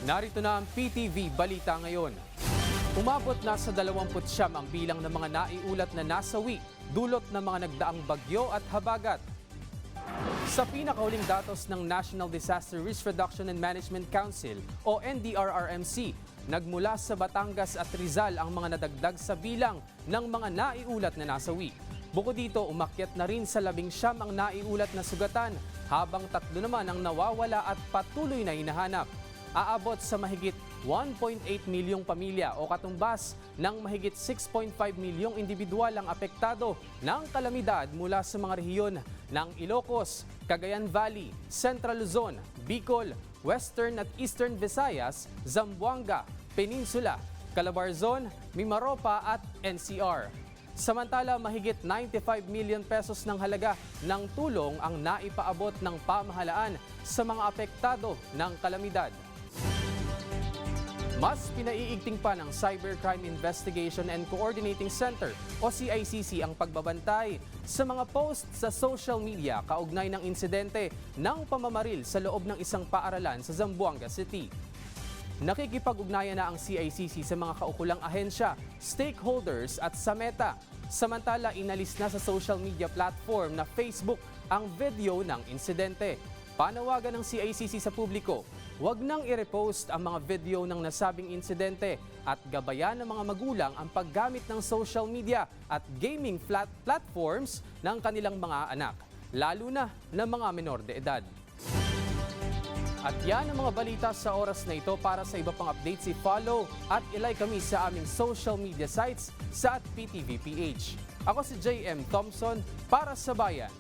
Narito na ang PTV Balita ngayon. Umabot na sa 29 ang bilang ng mga naiulat na nasawi dulot ng mga nagdaang bagyo at habagat. Sa pinakahuling datos ng National Disaster Risk Reduction and Management Council o NDRRMC, nagmula sa Batangas at Rizal ang mga nadagdag sa bilang ng mga naiulat na nasawi. Bukod dito, umakyat na rin sa 19 ang naiulat na sugatan, habang 3 naman ang nawawala at patuloy na hinahanap. Aabot sa mahigit 1.8 milyong pamilya o katumbas ng mahigit 6.5 milyong individual ang apektado ng kalamidad mula sa mga rehiyon ng Ilocos, Cagayan Valley, Central Luzon, Bicol, Western at Eastern Visayas, Zamboanga, Peninsula, Calabarzon, Mimaropa at NCR. Samantala, mahigit 95 million pesos ng halaga ng tulong ang naipaabot ng pamahalaan sa mga apektado ng kalamidad. Mas pinaiigting pa ng Cybercrime Investigation and Coordinating Center o CICC ang pagbabantay sa mga post sa social media kaugnay ng insidente ng pamamaril sa loob ng isang paaralan sa Zamboanga City. Nakikipag-ugnayan na ang CICC sa mga kaukulang ahensya, stakeholders at sa Meta. Samantala, inalis na sa social media platform na Facebook ang video ng insidente. Panawagan ng CICC sa publiko, huwag nang i-repost ang mga video ng nasabing insidente at gabayan ng mga magulang ang paggamit ng social media at gaming platforms ng kanilang mga anak, lalo na ng mga menor de edad. At yan ang mga balita sa oras na ito. Para sa iba pang updates, i-follow at ilike kami sa aming social media sites sa @PTVPH. Ako si JM Thompson para sa Bayan.